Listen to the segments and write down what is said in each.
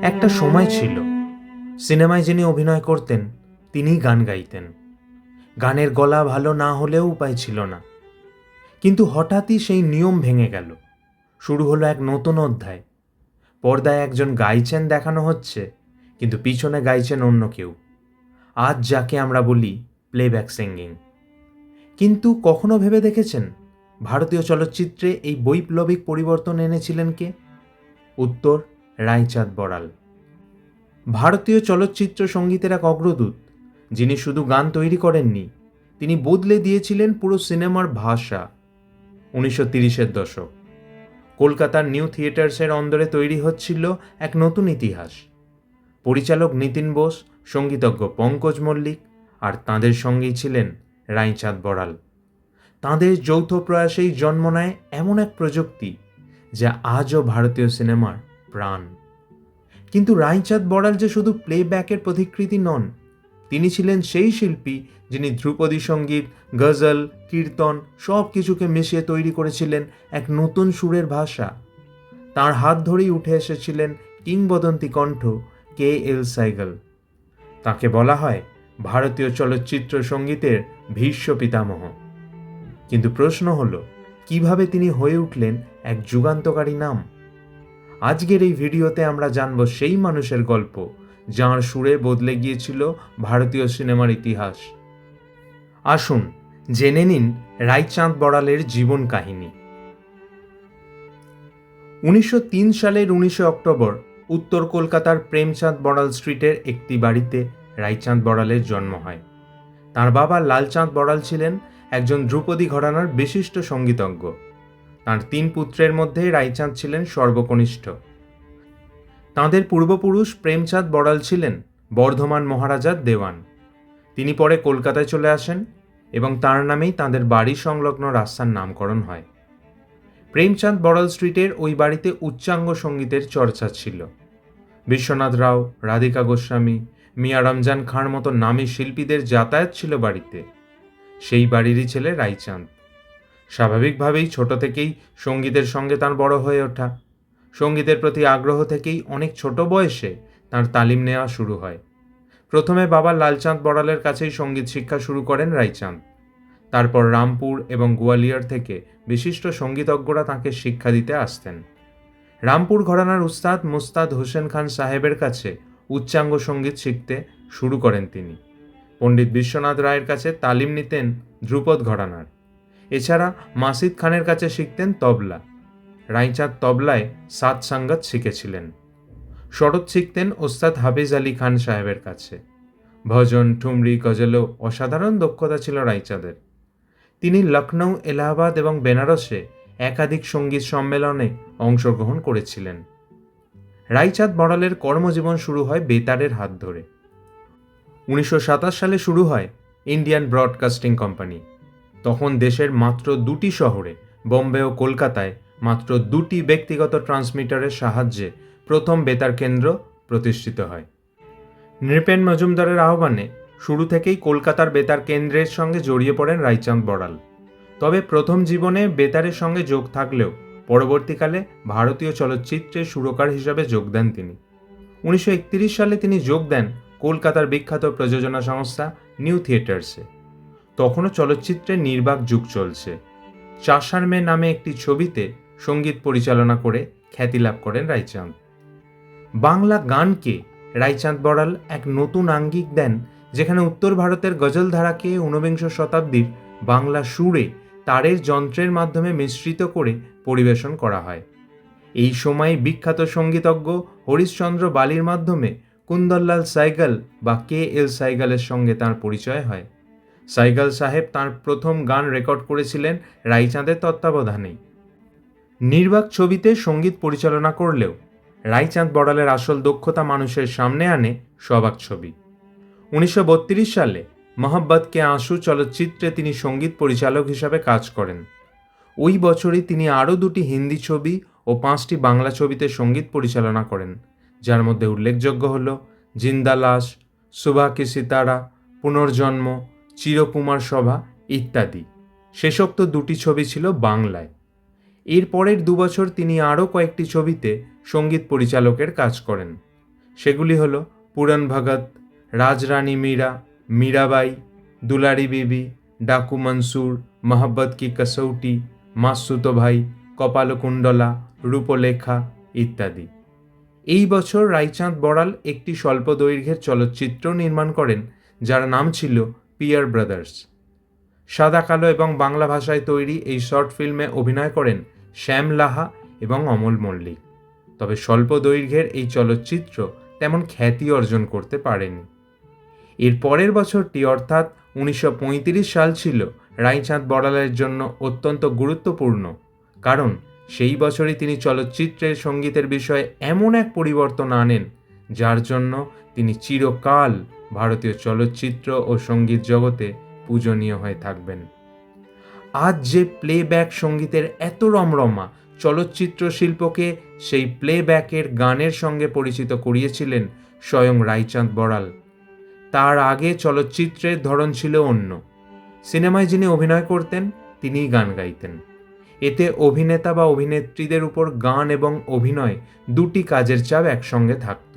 একটা সময় ছিল, সিনেমায় যিনি অভিনয় করতেন তিনিই গান গাইতেন। গানের গলা ভালো না হলেও উপায় ছিল না। কিন্তু হঠাৎই সেই নিয়ম ভেঙে গেল। শুরু হলো এক নতুন অধ্যায়। পর্দায় একজন গাইছেন দেখানো হচ্ছে, কিন্তু পিছনে গাইছেন অন্য কেউ। আজ যাকে আমরা বলি প্লেব্যাক সিঙ্গিং। কিন্তু কখনো ভেবে দেখেছেন ভারতীয় চলচ্চিত্রে এই বৈপ্লবিক পরিবর্তন এনেছিলেন কে? উত্তর, রায়চাঁদ বড়াল। ভারতীয় চলচ্চিত্র সঙ্গীতের এক অগ্রদূত, যিনি শুধু গান তৈরি করেননি, তিনি বদলে দিয়েছিলেন পুরো সিনেমার ভাষা। 1930-এর দশক কলকাতার নিউ থিয়েটার্সের অন্দরে তৈরি হচ্ছিল এক নতুন ইতিহাস। পরিচালক নিতিন বোস, সঙ্গীতজ্ঞ পঙ্কজ মল্লিক, আর তাঁদের সঙ্গেই ছিলেন রায়চাঁদ বড়াল। তাঁদের যৌথ প্রয়াসেই জন্ম নেয় এমন এক প্রযুক্তি যা আজও ভারতীয় সিনেমার প্রাণ। কিন্তু রায়চাঁদ বড়াল যে শুধু প্লেব্যাকের প্রতিকৃতি নন, তিনি ছিলেন সেই শিল্পী যিনি ধ্রুপদী সঙ্গীত, গজল, কীর্তন সব কিছুকে মিশিয়ে তৈরি করেছিলেন এক নতুন সুরের ভাষা। তার হাত ধরেই উঠে এসেছিলেন কিংবদন্তি কণ্ঠ কে.এল. সাইগল। তাকে বলা হয় ভারতীয় চলচ্চিত্র সঙ্গীতের ভীষ্ম পিতামহ। কিন্তু প্রশ্ন হলো, কিভাবে তিনি হয়ে উঠলেন এক যুগান্তকারী নাম? আজকের এই ভিডিওতে আমরা জানব সেই মানুষের গল্প যাঁর সুরে বদলে গিয়েছিল ভারতীয় সিনেমার ইতিহাস। আসুন জেনে নিন রায়চাঁদ বড়ালের জীবন কাহিনী। 1903 সালের 19 অক্টোবর উত্তর কলকাতার প্রেমচাঁদ বড়াল স্ট্রিটের একটি বাড়িতে রায়চাঁদ বড়ালের জন্ম হয়। তার বাবা লালচাঁদ বড়াল ছিলেন একজন ধ্রুপদী ঘরানার বিশিষ্ট সঙ্গীতজ্ঞ। তাঁর 3 পুত্রের মধ্যে রায়চাঁদ ছিলেন সর্বকনিষ্ঠ। তাঁদের পূর্বপুরুষ প্রেমচাঁদ বড়াল ছিলেন বর্ধমান মহারাজার দেওয়ান। তিনি পরে কলকাতায় চলে আসেন এবং তাঁর নামেই তাঁদের বাড়ি সংলগ্ন রাস্তার নামকরণ হয়। প্রেমচাঁদ বড়াল স্ট্রিটের ওই বাড়িতে উচ্চাঙ্গ সঙ্গীতের চর্চা ছিল। বিশ্বনাথ রাও, রাধিকা গোস্বামী, মিয়া রমজান খাঁর মতো নামী শিল্পীদের যাতায়াত ছিল বাড়িতে। সেই বাড়িরই ছেলে রায়চাঁদ। স্বাভাবিকভাবেই ছোট থেকেই সঙ্গীতের সঙ্গে তার বড় হয়ে ওঠা। সঙ্গীতের প্রতি আগ্রহ থেকেই অনেক ছোট বয়সে তার তালিম নেওয়া শুরু হয়। প্রথমে বাবা লালচাঁদ বড়ালের কাছেই সঙ্গীত শিক্ষা শুরু করেন রায়চাঁদ। তারপর রামপুর এবং গোয়ালিয়র থেকে বিশিষ্ট সঙ্গীতজ্ঞরা তাঁকে শিক্ষা দিতে আসতেন। রামপুর ঘরানার উস্তাদ মুস্তাদ হোসেন খান সাহেবের কাছে উচ্চাঙ্গ সঙ্গীত শিখতে শুরু করেন তিনি। পণ্ডিত বিশ্বনাথ রায়ের কাছে তালিম নিতেন ধ্রুপদ ঘরানার। এছাড়া মাসিদ খানের কাছে শিখতেন তবলা। রায়চাঁদ তবলায় সাত সাঙ্গাত শিখেছিলেন। শরৎ শিখতেন ওস্তাদ হাফিজ আলী খান সাহেবের কাছে। ভজন, ঠুমরি, গজলেও অসাধারণ দক্ষতা ছিল রায়চাঁদের। তিনি লখনৌ, এলাহাবাদ এবং বেনারসে একাধিক সঙ্গীত সম্মেলনে অংশগ্রহণ করেছিলেন। রায়চাঁদ বড়ালের কর্মজীবন শুরু হয় বেতারের হাত ধরে। 1927 সালে শুরু হয় ইন্ডিয়ান ব্রডকাস্টিং কোম্পানি। তখন দেশের মাত্র 2টি শহরে, বোম্বে ও কলকাতায়, মাত্র 2টি ব্যক্তিগত ট্রান্সমিটারের সাহায্যে প্রথম বেতার কেন্দ্র প্রতিষ্ঠিত হয়। নৃপেন মজুমদারের আহ্বানে শুরু থেকেই কলকাতার বেতার কেন্দ্রের সঙ্গে জড়িয়ে পড়েন রায়চাঁদ বড়াল। তবে প্রথম জীবনে বেতারের সঙ্গে যোগ থাকলেও পরবর্তীকালে ভারতীয় চলচ্চিত্রে সুরকার হিসাবে যোগ দেন তিনি। 1931 সালে তিনি যোগ দেন কলকাতার বিখ্যাত প্রযোজনা সংস্থা নিউ থিয়েটার্সে। তখনও চলচ্চিত্রের নির্বাক যুগ চলছে। চাষার মেয়ে নামে একটি ছবিতে সঙ্গীত পরিচালনা করে খ্যাতি লাভ করেন রায়চাঁদ। বাংলা গানকে রায়চাঁদ বড়াল এক নতুন আঙ্গিক দেন, যেখানে উত্তর ভারতের গজল ধারাকে 19বিংশ শতাব্দীর বাংলা সুরে তারের যন্ত্রের মাধ্যমে মিশ্রিত করে পরিবেশন করা হয়। এই সময় বিখ্যাত সঙ্গীতজ্ঞ হরিশচন্দ্র বালির মাধ্যমে কুন্দনলাল সাইগল বা কে.এল. সাইগলের সঙ্গে তাঁর পরিচয় হয়। সাইগল সাহেব তাঁর প্রথম গান রেকর্ড করেছিলেন রায়চাঁদের তত্ত্বাবধানেই। নির্বাক ছবিতে সঙ্গীত পরিচালনা করলেও রায়চাঁদ বড়ালের আসল দক্ষতা মানুষের সামনে আনে সবাক ছবি। 1932 সালে মোহব্বত কে আঁসু চলচ্চিত্রে তিনি সঙ্গীত পরিচালক হিসাবে কাজ করেন। ওই বছরই তিনি আরও 2টি হিন্দি ছবি ও 5টি বাংলা ছবিতে সঙ্গীত পরিচালনা করেন, যার মধ্যে উল্লেখযোগ্য হল জিন্দা লাশ, সুবহ কি সিতারা, পুনর্জন্ম, চিরকুমার সভা ইত্যাদি। শেষোক্ত 2টি ছবি ছিল বাংলায়। এর পরের 2 বছর তিনি আরও কয়েকটি ছবিতে সঙ্গীত পরিচালকের কাজ করেন। সেগুলি হল পুরন ভগত, রাজরানী মীরা, মীরাবাই, দুলারি বিবি, ডাকু মনসুর, মোহব্বত কি কসৌটি, মাসুতো ভাই, কপালকুণ্ডলা, রূপলেখা ইত্যাদি। এই বছর রায়চাঁদ বড়াল একটি স্বল্প দৈর্ঘ্যের চলচ্চিত্র নির্মাণ করেন যার নাম ছিল পিয়ার ব্রাদার্স। সাদা কালো এবং বাংলা ভাষায় তৈরি এই শর্ট ফিল্মে অভিনয় করেন শ্যাম লাহা এবং অমল মল্লিক। তবে স্বল্প দৈর্ঘ্যের এই চলচ্চিত্র তেমন খ্যাতি অর্জন করতে পারেনি। এর পরের বছরটি অর্থাৎ 1935 সাল ছিল রায়চাঁদ বড়ালের জন্য অত্যন্ত গুরুত্বপূর্ণ, কারণ সেই বছরই তিনি চলচ্চিত্রের সঙ্গীতের বিষয়ে এমন এক পরিবর্তন আনেন যার জন্য তিনি চিরকাল ভারতীয় চলচ্চিত্র ও সঙ্গীত জগতে পূজনীয় হয়ে থাকবেন। আজ যে প্লেব্যাক সঙ্গীতের এত রমরমা, চলচ্চিত্র শিল্পকে সেই প্লেব্যাকের গানের সঙ্গে পরিচিত করিয়েছিলেন স্বয়ং রায়চাঁদ বড়াল। তার আগে চলচ্চিত্রের ধরন ছিল অন্য। সিনেমায় যিনি অভিনয় করতেন তিনিই গান গাইতেন। এতে অভিনেতা বা অভিনেত্রীদের উপর গান এবং অভিনয় দুটি কাজের চাপ একসঙ্গে থাকত।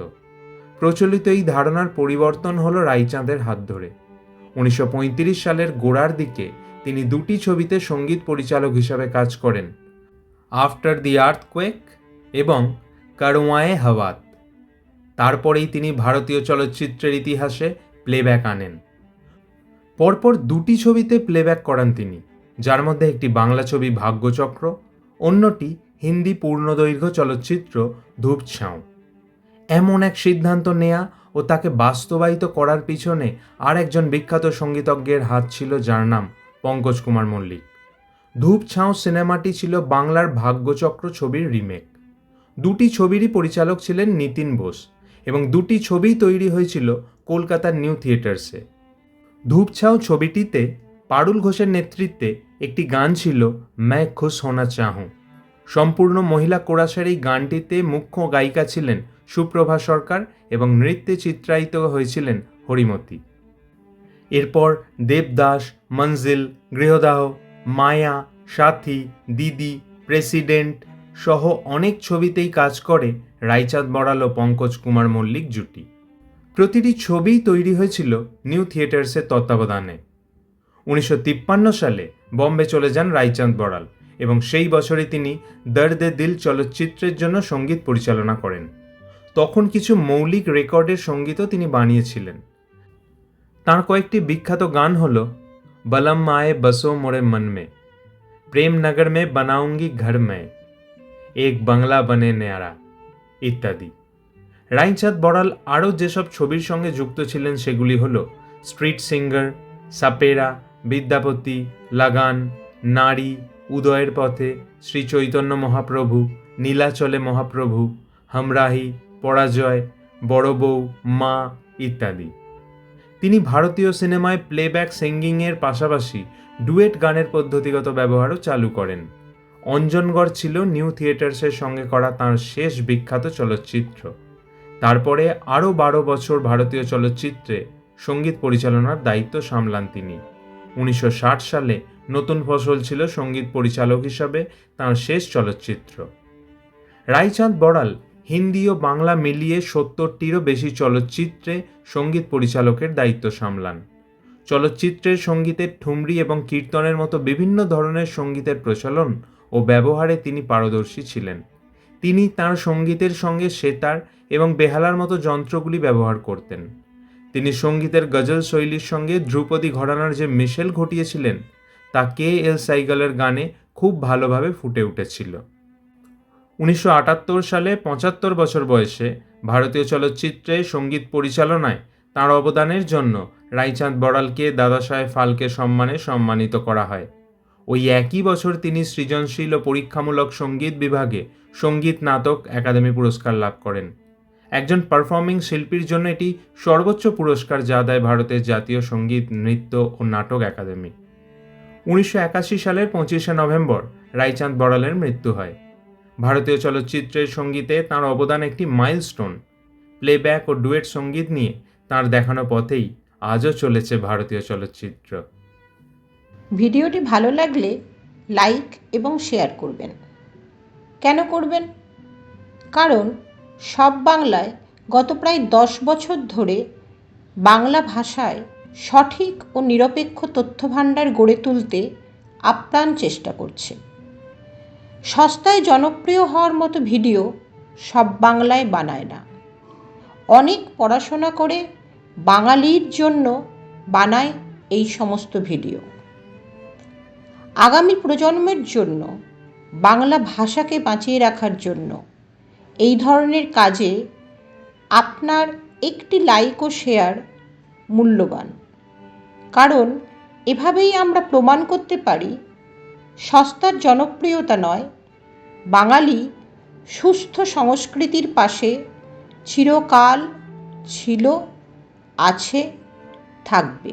প্রচলিত এই ধারণার পরিবর্তন হলো রায়চাঁদের হাত ধরে। 1935 সালের গোড়ার দিকে তিনি দুটি ছবিতে সঙ্গীত পরিচালক হিসাবে কাজ করেন, আফটার দি আর্থকোয়েক এবং করওয়ায়ে হাওয়াত। তারপরেই তিনি ভারতীয় চলচ্চিত্রের ইতিহাসে প্লেব্যাক আনেন। পরপর দুটি ছবিতে প্লেব্যাক করান তিনি, যার মধ্যে একটি বাংলা ছবি ভাগ্যচক্র, অন্যটি হিন্দি পূর্ণদৈর্ঘ্য চলচ্চিত্র ধূপ ছাঁও। এমন এক সিদ্ধান্ত নেয়া ও তাকে বাস্তবায়িত করার পিছনে আর একজন বিখ্যাত সঙ্গীতজ্ঞের হাত ছিল, যার নাম পঙ্কজ কুমার মল্লিক। ধূপ ছাঁও সিনেমাটি ছিল বাংলার ভাগ্যচক্র ছবির রিমেক। দুটি ছবিরই পরিচালক ছিলেন নিতিন বোস এবং দুটি ছবিই তৈরি হয়েছিল কলকাতার নিউ থিয়েটার্সে। ধূপ ছাঁও ছবিটিতে পারুল ঘোষের নেতৃত্বে একটি গান ছিল मैं खुश होना चाहूं। সম্পূর্ণ মহিলা কোরাসের এই গানটিতে মুখ্য গায়িকা ছিলেন সুপ্রভা সরকার এবং নৃত্যে চিত্রায়িত হয়েছিলেন হরিমতি। এরপর দেবদাস, মঞ্জিল, গৃহদাহ, মায়া, সাথী, দিদি, প্রেসিডেন্ট সহ অনেক ছবিতেই কাজ করে রায়চাঁদ বড়াল ও পঙ্কজ কুমার মল্লিক জুটি। প্রতিটি ছবিই তৈরি হয়েছিল নিউ থিয়েটার্সের তত্ত্বাবধানে। 1953 সালে বম্বে চলে যান রায়চাঁদ বড়াল এবং সেই বছরই তিনি দর্দে দিল চলচ্চিত্রের জন্য সঙ্গীত পরিচালনা করেন। তখন কিছু মৌলিক রেকর্ডের সঙ্গীতও তিনি বানিয়েছিলেন। তাঁর কয়েকটি বিখ্যাত গান হল বলম আয়ে বসো মোরে মন মে, প্রেম নগর মে বানাউঙ্গি ঘর মে, এক বাংলা বনে নেয়ারা ইত্যাদি। রায়চাঁদ বড়াল আরও যেসব ছবির সঙ্গে যুক্ত ছিলেন সেগুলি হল স্ট্রিট সিঙ্গার, সাপেরা, বিদ্যাপতি, লাগান, নারী, উদয়ের পথে, শ্রী চৈতন্য মহাপ্রভু, নীলাচলে মহাপ্রভু, হামরাহি, পরাজয়, বড় বউ, মা ইত্যাদি। তিনি ভারতীয় সিনেমায় প্লেব্যাক সিঙ্গিংয়ের পাশাপাশি ডুয়েট গানের পদ্ধতিগত ব্যবহারও চালু করেন। অঞ্জনগড় ছিল নিউ থিয়েটার্সের সঙ্গে করা তাঁর শেষ বিখ্যাত চলচ্চিত্র। তারপরে আরও 12 বছর ভারতীয় চলচ্চিত্রে সঙ্গীত পরিচালনার দায়িত্ব সামলান তিনি। 1960 সালে নতুন ফসল ছিল সঙ্গীত পরিচালক হিসাবে তাঁর শেষ চলচ্চিত্র। রায়চাঁদ বড়াল হিন্দি ও বাংলা মিলিয়ে 70টিরও বেশি চলচ্চিত্রে সঙ্গীত পরিচালকের দায়িত্ব সামলান। চলচ্চিত্রের সঙ্গীতের ঠুমরি এবং কীর্তনের মতো বিভিন্ন ধরনের সঙ্গীতের প্রচলন ও ব্যবহারে তিনি পারদর্শী ছিলেন। তিনি তাঁর সঙ্গীতের সঙ্গে সেতার এবং বেহালার মতো যন্ত্রগুলি ব্যবহার করতেন। তিনি সঙ্গীতের গজল শৈলীর সঙ্গে ধ্রুপদী ঘরানার যে মিশেল ঘটিয়েছিলেন তা কে.এল. সাইগলের গানে খুব ভালোভাবে ফুটে উঠেছিল। 1978 সালে 75 বছর বয়সে ভারতীয় চলচ্চিত্রে সঙ্গীত পরিচালনায় তাঁর অবদানের জন্য রায়চাঁদ বড়ালকে দাদাসাহেব ফালকে সম্মানে সম্মানিত করা হয়। ওই একই বছর তিনি সৃজনশীল ও পরীক্ষামূলক সঙ্গীত বিভাগে সঙ্গীত নাটক একাডেমি পুরস্কার লাভ করেন। একজন পারফর্মিং শিল্পীর জন্য এটি সর্বোচ্চ পুরস্কার যা দেয় ভারতের জাতীয় সঙ্গীত, নৃত্য ও নাটক একাডেমি। 1981 সালের 25শে নভেম্বর রায়চাঁদ বড়ালের মৃত্যু হয়। ভারতীয় চলচ্চিত্রের সঙ্গীতে তাঁর অবদান একটি মাইলস্টোন। প্লেব্যাক ও ডুয়েট সঙ্গীত নিয়ে তাঁর দেখানো পথেই আজও চলেছে ভারতীয় চলচ্চিত্র। ভিডিওটি ভালো লাগলে লাইক এবং শেয়ার করবেন। কেন করবেন? কারণ সব বাংলায় গত প্রায় 10 বছর ধরে বাংলা ভাষায় সঠিক ও নিরপেক্ষ তথ্যভাণ্ডার গড়ে তুলতে আপ্রাণ চেষ্টা করছে। সস্তায় জনপ্রিয় হওয়ার মতো ভিডিও সব বাংলায় বানায় না। অনেক পড়াশোনা করে বাঙালির জন্য বানায় এই সমস্ত ভিডিও। আগামী প্রজন্মের জন্য বাংলা ভাষাকে বাঁচিয়ে রাখার জন্য এই ধরনের কাজে আপনার একটি লাইক ও শেয়ার মূল্যবান। কারণ এভাবেই আমরা প্রমাণ করতে পারি সস্তার জনপ্রিয়তা নয়, বাঙালি সুস্থ সংস্কৃতির পাশে চিরকাল ছিল, আছে, থাকবে।